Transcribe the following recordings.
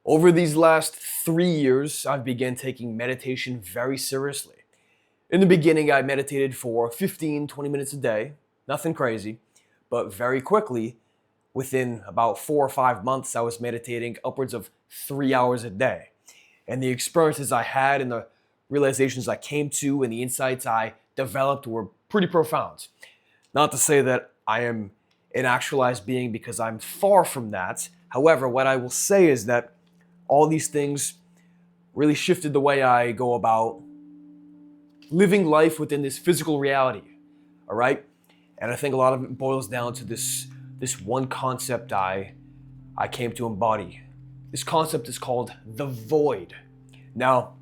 Over these last 3 years, I've begun taking meditation very seriously. In the beginning, I meditated for 15, 20 minutes a day, nothing crazy, but very quickly, within about 4 or 5 months, I was meditating upwards of 3 hours a day. And the experiences I had and the realizations I came to and the insights I developed were pretty profound. Not to say that I am an actualized being, because I'm far from that. However, what I will say is that all these things really shifted the way I go about living life within this physical reality, all right? And I think a lot of it boils down to this one concept I came to embody. This concept is called the void. Now,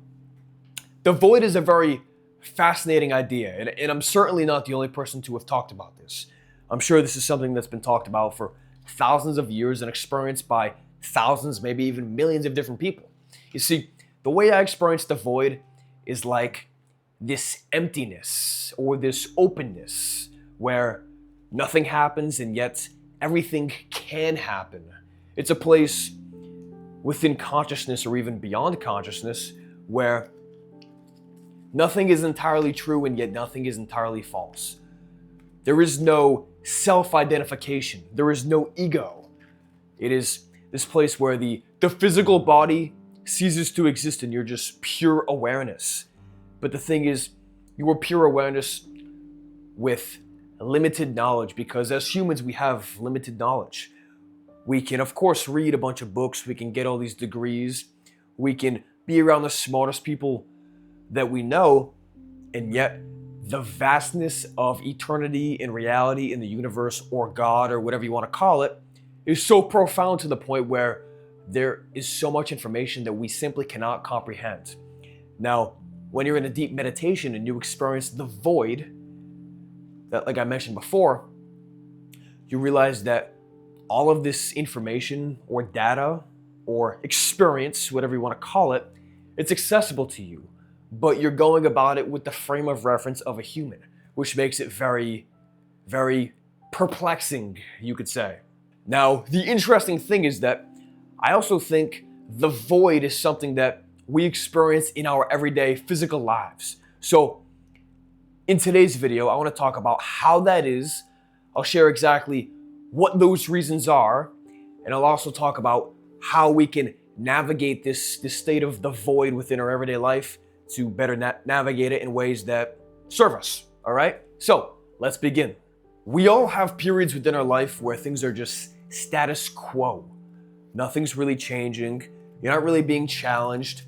the void is a very fascinating idea, and I'm certainly not the only person to have talked about this. I'm sure this is something that's been talked about for thousands of years and experienced by thousands, maybe even millions of different people. You see, the way I experience the void is like this emptiness or this openness where nothing happens and yet everything can happen. It's a place within consciousness or even beyond consciousness where nothing is entirely true and yet nothing is entirely false. There is no self-identification. There is no ego. It is this place where the physical body ceases to exist and you're just pure awareness. But the thing is, you are pure awareness with limited knowledge, because as humans, we have limited knowledge. We can, of course, read a bunch of books. We can get all these degrees. We can be around the smartest people that we know, and yet the vastness of eternity and reality in the universe, or God, or whatever you want to call it, is so profound to the point where there is so much information that we simply cannot comprehend. Now, when you're in a deep meditation and you experience the void, that, like I mentioned before, you realize that all of this information or data or experience, whatever you want to call it, it's accessible to you, but you're going about it with the frame of reference of a human, which makes it very, very perplexing, you could say. Now, the interesting thing is that I also think the void is something that we experience in our everyday physical lives. So in today's video, I want to talk about how that is. I'll share exactly what those reasons are, and I'll also talk about how we can navigate this state of the void within our everyday life to better navigate it in ways that serve us, all right? So let's begin. We all have periods within our life where things are just status quo. Nothing's really changing. You're not really being challenged.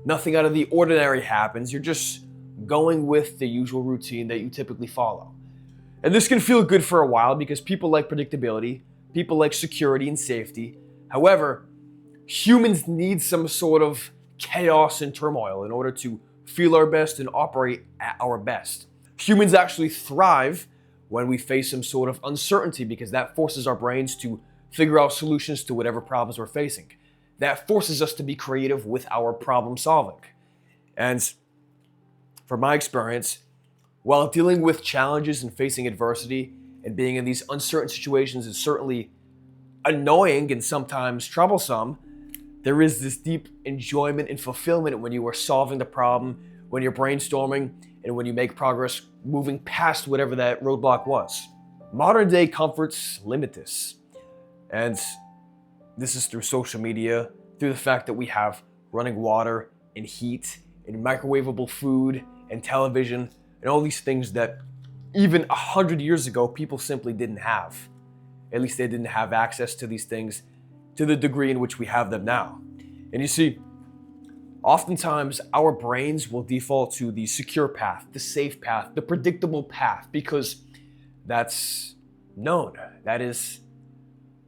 Nothing out of the ordinary happens. You're just going with the usual routine that you typically follow. And this can feel good for a while because people like predictability, people like security and safety. However, humans need some sort of chaos and turmoil in order to feel our best and operate at our best. Humans actually thrive when we face some sort of uncertainty, because that forces our brains to figure out solutions to whatever problems we're facing. That forces us to be creative with our problem solving. And from my experience, while dealing with challenges and facing adversity and being in these uncertain situations is certainly annoying and sometimes troublesome, there is this deep enjoyment and fulfillment when you are solving the problem, when you're brainstorming, and when you make progress moving past whatever that roadblock was. Modern day comforts limit this. And this is through social media, through the fact that we have running water and heat and microwavable food and television and all these things that even 100 years ago people simply didn't have. At least they didn't have access to these things to the degree in which we have them now. And you see, oftentimes our brains will default to the secure path, the safe path, the predictable path, because that's known. That is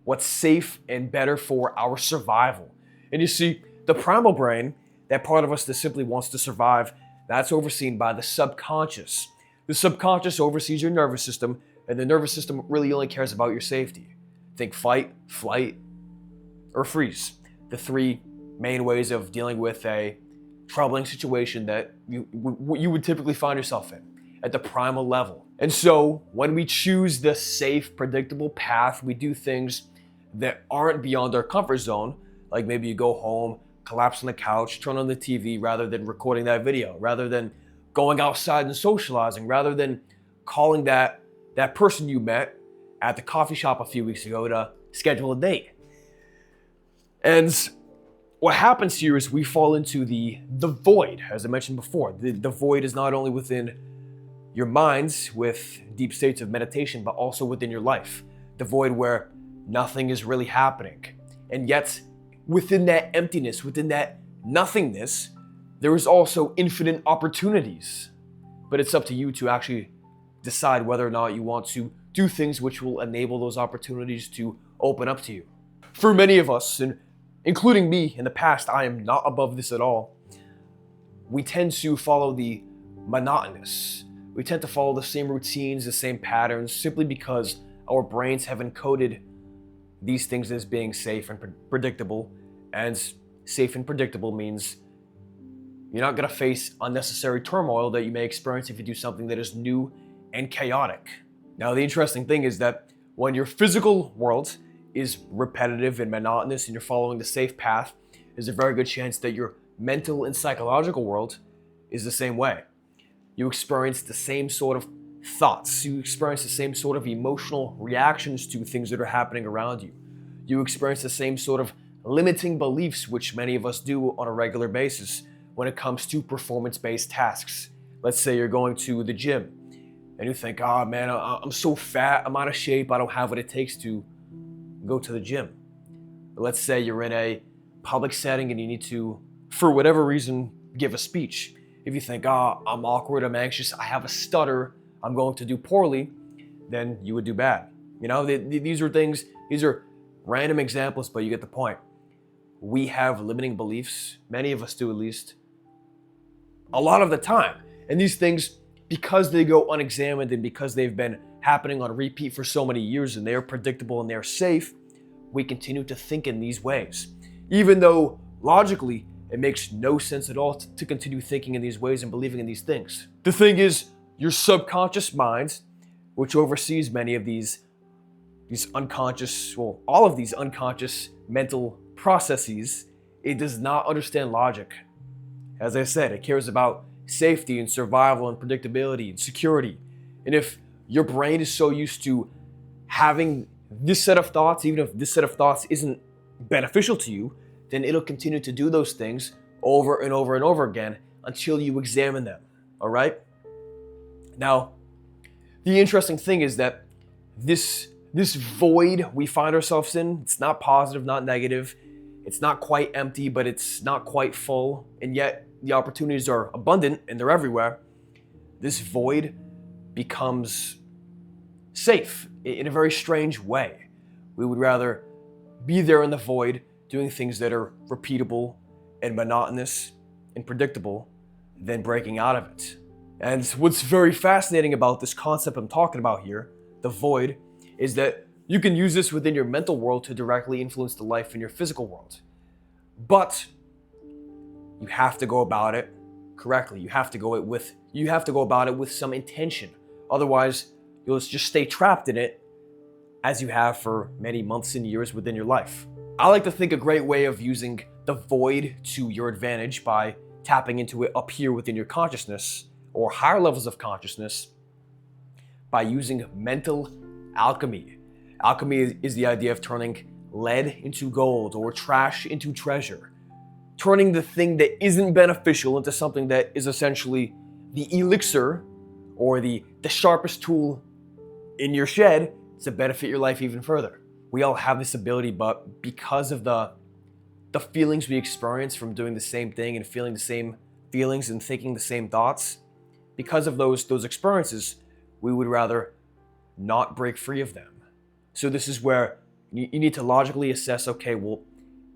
what's safe and better for our survival. And you see, the primal brain, that part of us that simply wants to survive, that's overseen by the subconscious. The subconscious oversees your nervous system, and the nervous system really only cares about your safety. Think fight, flight, or freeze. The three main ways of dealing with a troubling situation that you would typically find yourself in at the primal level. And so when we choose the safe, predictable path, we do things that aren't beyond our comfort zone, Like maybe you go home, collapse on the couch, turn on the TV rather than recording that video, rather than going outside and socializing, rather than calling that person you met at the coffee shop a few weeks ago to schedule a date. And what happens here is we fall into the void, as I mentioned before. The void is not only within your minds with deep states of meditation, but also within your life. The void where nothing is really happening. And yet, within that emptiness, within that nothingness, there is also infinite opportunities. But it's up to you to actually decide whether or not you want to do things which will enable those opportunities to open up to you. For many of us, and including me in the past, I am not above this at all, we tend to follow the monotonous. We tend to follow the same routines, the same patterns, simply because our brains have encoded these things as being safe and predictable. And safe and predictable means you're not going to face unnecessary turmoil that you may experience if you do something that is new and chaotic. Now, the interesting thing is that when your physical world is repetitive and monotonous and you're following the safe path, there's a very good chance that your mental and psychological world is the same way. You experience the same sort of thoughts. You experience the same sort of emotional reactions to things that are happening around you. You experience the same sort of limiting beliefs, which many of us do on a regular basis when it comes to performance-based tasks. Let's say you're going to the gym and you think, oh man, I'm so fat, I'm out of shape, I don't have what it takes to go to the gym. But let's say you're in a public setting and you need to, for whatever reason, give a speech. If you think, oh, I'm awkward, I'm anxious, I have a stutter, I'm going to do poorly, then you would do bad. You know, these are random examples, but you get the point. We have limiting beliefs, many of us do at least, a lot of the time. And these things, because they go unexamined and because they've been happening on repeat for so many years and they're predictable and they're safe, we continue to think in these ways. Even though logically, it makes no sense at all to continue thinking in these ways and believing in these things. The thing is, your subconscious mind, which oversees many of these unconscious, well, all of these unconscious mental processes, it does not understand logic. As I said, it cares about safety and survival and predictability and security. And if your brain is so used to having this set of thoughts, even if this set of thoughts isn't beneficial to you, then it'll continue to do those things over and over and over again until you examine them, all right? Now, the interesting thing is that this void we find ourselves in, it's not positive, not negative, it's not quite empty, but it's not quite full, and yet the opportunities are abundant and they're everywhere. This void becomes safe in a very strange way. We would rather be there in the void, doing things that are repeatable and monotonous and predictable, than breaking out of it. And what's very fascinating about this concept I'm talking about here, the void, is that you can use this within your mental world to directly influence the life in your physical world. But you have to go about it correctly. You have to go about it with some intention. Otherwise, you'll just stay trapped in it as you have for many months and years within your life. I like to think a great way of using the void to your advantage by tapping into it up here within your consciousness or higher levels of consciousness by using mental alchemy. Alchemy is the idea of turning lead into gold or trash into treasure. Turning the thing that isn't beneficial into something that is essentially the elixir or the sharpest tool in your shed to benefit your life even further. We all have this ability, but because of the feelings we experience from doing the same thing and feeling the same feelings and thinking the same thoughts, because of those experiences, we would rather not break free of them. So this is where you need to logically assess, okay, well,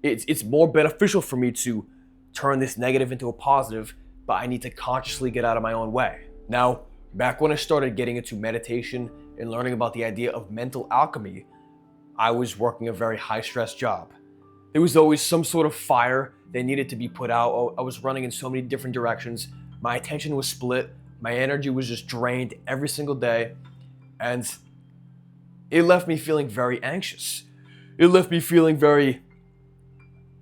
it's more beneficial for me to turn this negative into a positive, but I need to consciously get out of my own way. Now, back when I started getting into meditation and learning about the idea of mental alchemy, I was working a very high-stress job. There was always some sort of fire that needed to be put out. I was running in so many different directions. My attention was split. My energy was just drained every single day. And it left me feeling very anxious. It left me feeling very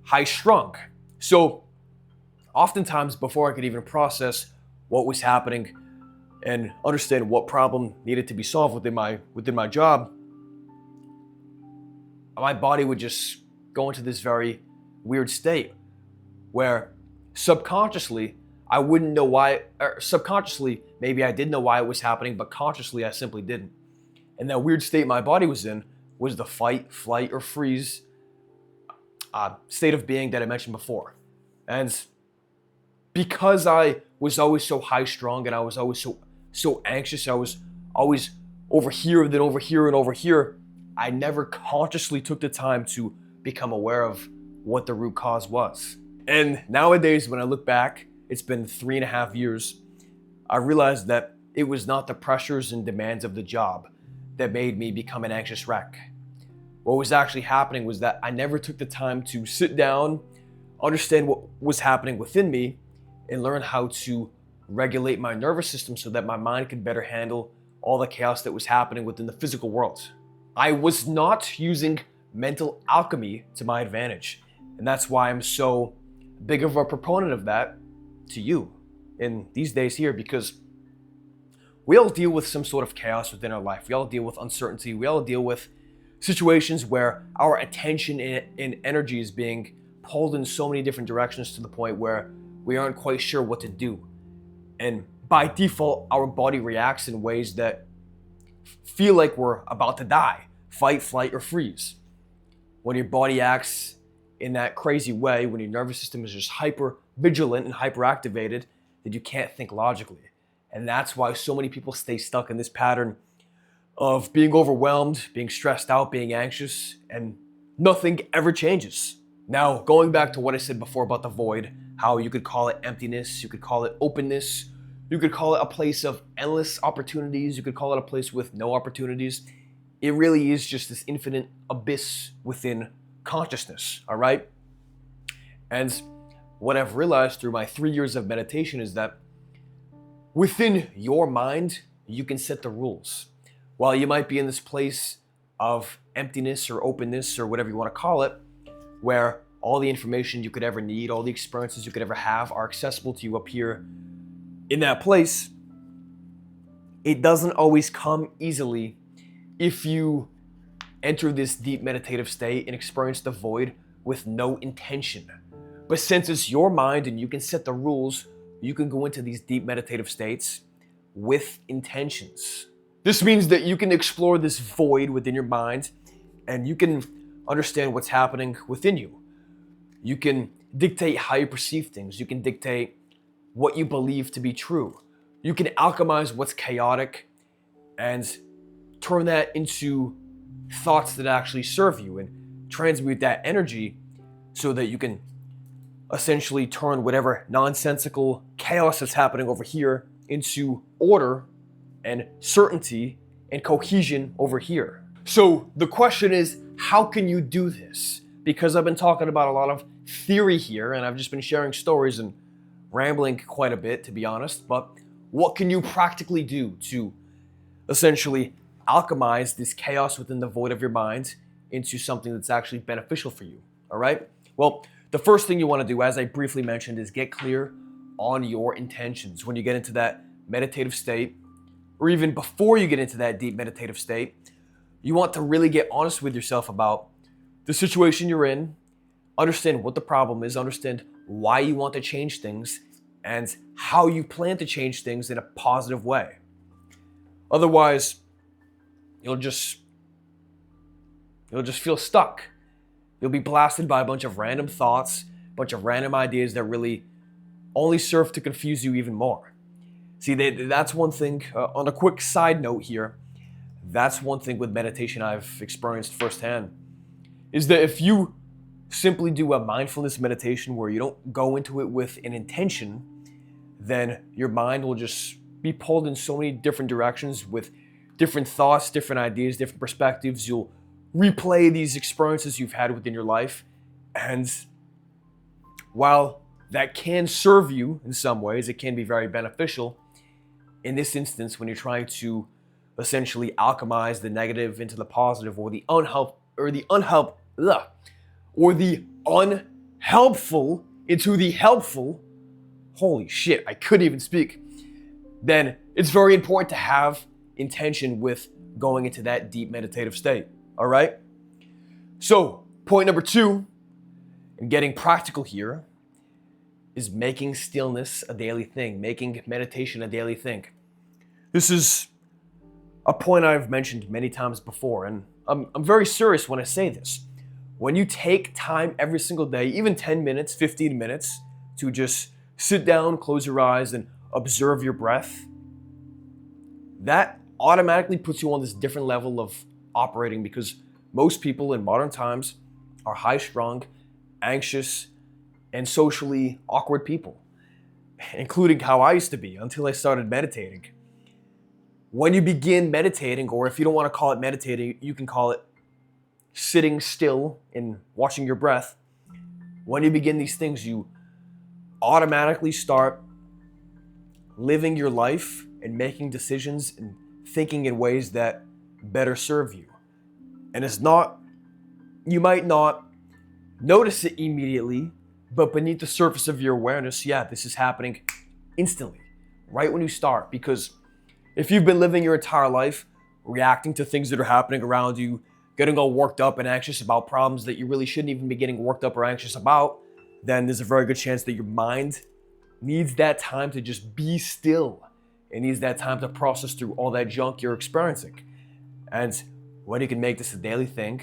high strung. So oftentimes before I could even process what was happening and understand what problem needed to be solved within my job, my body would just go into this very weird state where subconsciously I wouldn't know why, or subconsciously maybe I did know why it was happening, but consciously I simply didn't. And that weird state my body was in was the fight, flight, or freeze state of being that I mentioned before. And because I was always so high strung and I was always so anxious, I was always over here, then over here, and over here, I never consciously took the time to become aware of what the root cause was. And nowadays, when I look back, it's been 3.5 years, I realized that it was not the pressures and demands of the job that made me become an anxious wreck. What was actually happening was that I never took the time to sit down, understand what was happening within me, and learn how to regulate my nervous system so that my mind could better handle all the chaos that was happening within the physical world. I was not using mental alchemy to my advantage. And that's why I'm so big of a proponent of that to you in these days here, because we all deal with some sort of chaos within our life. We all deal with uncertainty. We all deal with situations where our attention and energy is being pulled in so many different directions to the point where we aren't quite sure what to do. And by default, our body reacts in ways that feel like we're about to die, fight, flight, or freeze. When your body acts in that crazy way, when your nervous system is just hyper vigilant and hyperactivated, that you can't think logically. And that's why so many people stay stuck in this pattern of being overwhelmed, being stressed out, being anxious, and nothing ever changes. Now, going back to what I said before about the void, how you could call it emptiness, you could call it openness, you could call it a place of endless opportunities, you could call it a place with no opportunities. It really is just this infinite abyss within consciousness, all right? And what I've realized through my 3 years of meditation is that within your mind, you can set the rules. While you might be in this place of emptiness or openness or whatever you want to call it, where all the information you could ever need, all the experiences you could ever have are accessible to you up here in that place, it doesn't always come easily if you enter this deep meditative state and experience the void with no intention. But since it's your mind and you can set the rules, you can go into these deep meditative states with intentions. This means that you can explore this void within your mind and you can understand what's happening within you. You can dictate how you perceive things. You can dictate what you believe to be true. You can alchemize what's chaotic and turn that into thoughts that actually serve you and transmute that energy so that you can essentially turn whatever nonsensical chaos that's happening over here into order and certainty and cohesion over here. So the question is, how can you do this? Because I've been talking about a lot of theory here and I've just been sharing stories and rambling quite a bit, to be honest, but what can you practically do to essentially alchemize this chaos within the void of your mind into something that's actually beneficial for you, all right? Well, the first thing you want to do, as I briefly mentioned, is get clear on your intentions. When you get into that meditative state, or even before you get into that deep meditative state, you want to really get honest with yourself about the situation you're in, understand what the problem is, understand why you want to change things, and how you plan to change things in a positive way. Otherwise, you'll just feel stuck. You'll be blasted by a bunch of random thoughts, a bunch of random ideas that really only serve to confuse you even more. See, that's one thing. On a quick side note here, that's one thing with meditation I've experienced firsthand, is that if you simply do a mindfulness meditation where you don't go into it with an intention, then your mind will just be pulled in so many different directions with different thoughts, different ideas, different perspectives. You'll replay these experiences you've had within your life. And while that can serve you in some ways, it can be very beneficial. In this instance, when you're trying to essentially alchemize the negative into the positive, or the unhelpful helpful into the helpful, holy shit, I couldn't even speak, then it's very important to have intention with going into that deep meditative state, all right? So, point number 2, and getting practical here, is making stillness a daily thing, making meditation a daily thing. This is a point I've mentioned many times before, and I'm very serious when I say this. When you take time every single day, even 10 minutes, 15 minutes, to just sit down, close your eyes, and observe your breath, that automatically puts you on this different level of operating, because most people in modern times are high-strung, anxious, and socially awkward people, including how I used to be until I started meditating. When you begin meditating, or if you don't want to call it meditating, you can call it sitting still and watching your breath. When you begin these things, you automatically start living your life and making decisions and thinking in ways that better serve you. And you might not notice it immediately, but beneath the surface of your awareness, yeah, this is happening instantly, right when you start. Because if you've been living your entire life reacting to things that are happening around you, getting all worked up and anxious about problems that you really shouldn't even be getting worked up or anxious about, then there's a very good chance that your mind needs that time to just be still. It needs that time to process through all that junk you're experiencing. And when you can make this a daily thing,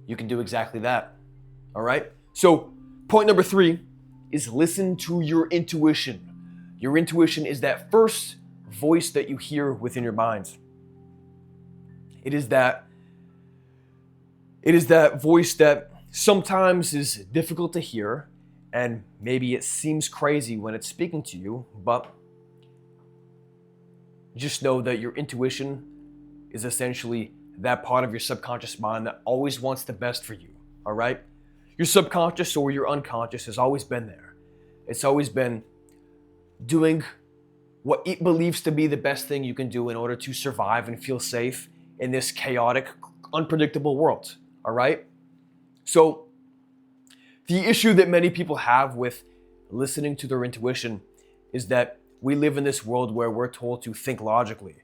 you can do exactly that. All right? So, point number 3 is listen to your intuition. Your intuition is that first voice that you hear within your mind. It is that voice that sometimes is difficult to hear, and maybe it seems crazy when it's speaking to you, but just know that your intuition is essentially that part of your subconscious mind that always wants the best for you, all right? Your subconscious or your unconscious has always been there. It's always been doing what it believes to be the best thing you can do in order to survive and feel safe in this chaotic, unpredictable world, all right? So the issue that many people have with listening to their intuition is that we live in this world where we're told to think logically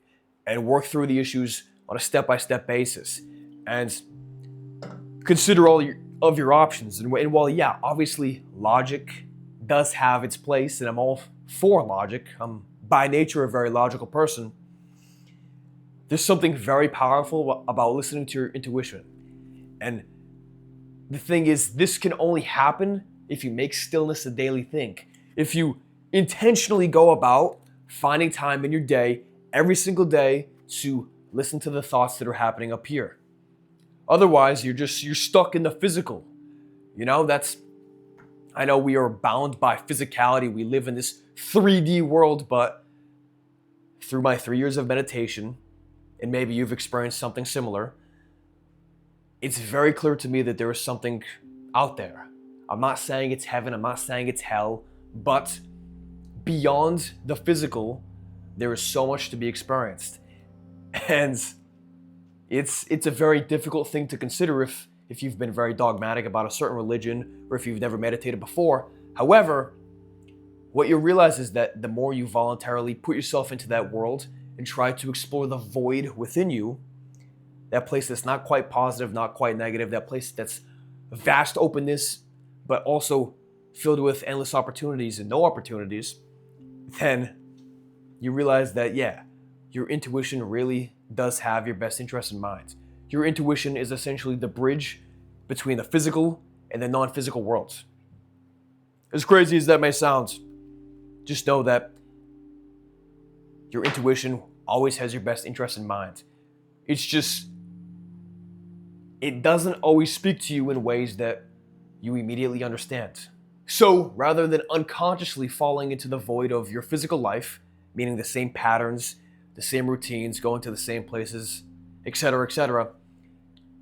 and work through the issues on a step-by-step basis and consider all of your options. And while, yeah, obviously logic does have its place, and I'm all for logic, I'm by nature a very logical person, there's something very powerful about listening to your intuition. And the thing is, this can only happen if you make stillness a daily thing. If you intentionally go about finding time in your day, every single day, to listen to the thoughts that are happening up here. Otherwise, you're stuck in the physical. You know, I know we are bound by physicality. We live in this 3D world, but through my 3 years of meditation, and maybe you've experienced something similar, it's very clear to me that there is something out there. I'm not saying it's heaven, I'm not saying it's hell, but beyond the physical, there is so much to be experienced. And it's a very difficult thing to consider if you've been very dogmatic about a certain religion or if you've never meditated before. However, what you realize is that the more you voluntarily put yourself into that world and try to explore the void within you, that place that's not quite positive, not quite negative, that place that's vast openness, but also filled with endless opportunities and no opportunities, then you realize that, yeah, your intuition really does have your best interest in mind. Your intuition is essentially the bridge between the physical and the non-physical worlds. As crazy as that may sound, just know that your intuition always has your best interest in mind. It's just, it doesn't always speak to you in ways that you immediately understand. So rather than unconsciously falling into the void of your physical life, meaning the same patterns, the same routines, going to the same places, etc.,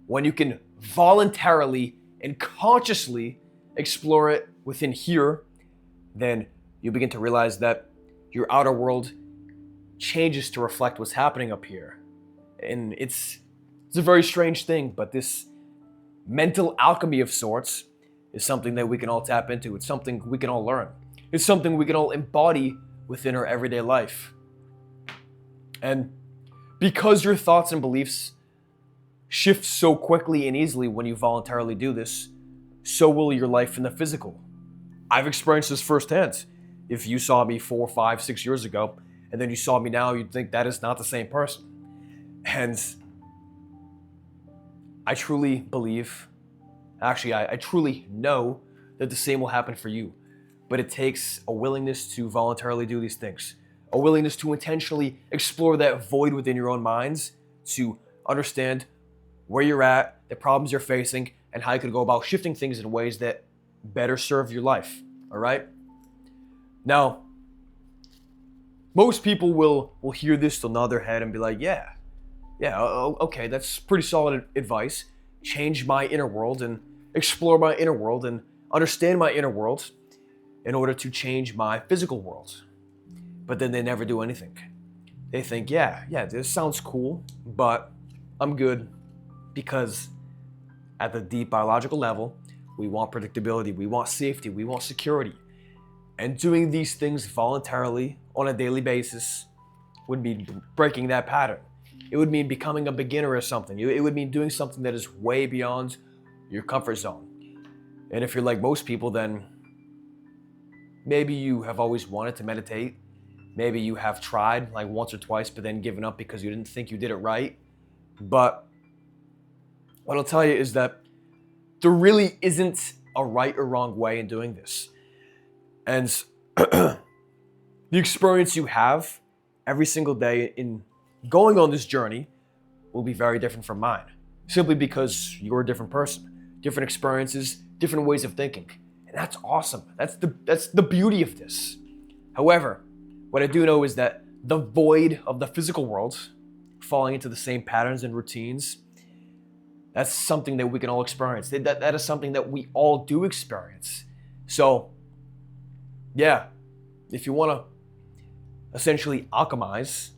when you can voluntarily and consciously explore it within here, then you begin to realize that your outer world changes to reflect what's happening up here. And it's a very strange thing, but this mental alchemy of sorts is something that we can all tap into. It's something we can all learn. It's something we can all embody within our everyday life. And because your thoughts and beliefs shift so quickly and easily when you voluntarily do this, so will your life in the physical. I've experienced this firsthand. If you saw me 4, 5, 6 years ago, and then you saw me now, you'd think that is not the same person. And I truly believe, actually, I truly know that the same will happen for you. But it takes a willingness to voluntarily do these things, a willingness to intentionally explore that void within your own minds, to understand where you're at, the problems you're facing, and how you could go about shifting things in ways that better serve your life, all right? Now, most people will hear this, they'll nod their head and be like, yeah, okay, that's pretty solid advice. Change my inner world and explore my inner world and understand my inner world in order to change my physical world. But then they never do anything. They think, yeah, this sounds cool, but I'm good, because at the deep biological level, we want predictability, we want safety, we want security. And doing these things voluntarily on a daily basis would mean breaking that pattern. It would mean becoming a beginner or something. It would mean doing something that is way beyond your comfort zone. And if you're like most people, then maybe you have always wanted to meditate. Maybe you have tried like once or twice, but then given up because you didn't think you did it right. But what I'll tell you is that there really isn't a right or wrong way in doing this. And the experience you have every single day in going on this journey will be very different from mine, simply because you're a different person, different experiences, different ways of thinking. And that's awesome. That's the beauty of this. However, what I do know is that the void of the physical world, falling into the same patterns and routines, that's something that we can all experience. That is something that we all do experience. So, yeah, if you want to essentially alchemize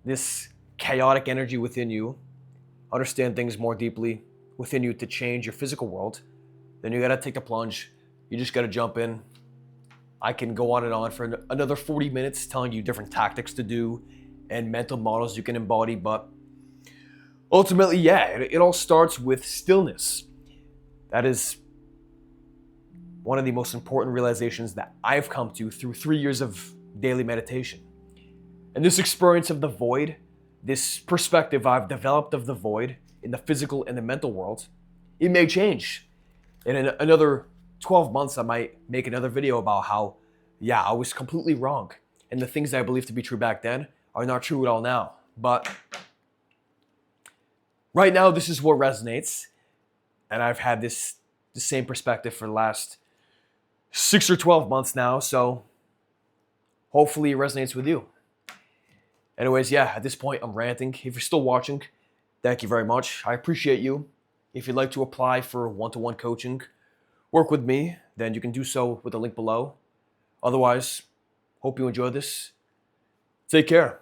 this chaotic energy within you, understand things more deeply within you to change your physical world, then you got to take the plunge. You just got to jump in. I can go on and on for another 40 minutes telling you different tactics to do and mental models you can embody, but ultimately, yeah, it all starts with stillness. That is one of the most important realizations that I've come to through 3 years of daily meditation. And this experience of the void, this perspective I've developed of the void in the physical and the mental world, it may change. And in another 12 months, I might make another video about how, yeah, I was completely wrong. And the things I believed to be true back then are not true at all now. But right now, this is what resonates. And I've had the same perspective for the last 6 or 12 months now. So hopefully it resonates with you. Anyways, yeah, at this point, I'm ranting. If you're still watching, thank you very much. I appreciate you. If you'd like to apply for one-to-one coaching, work with me, then you can do so with the link below. Otherwise, hope you enjoyed this. Take care.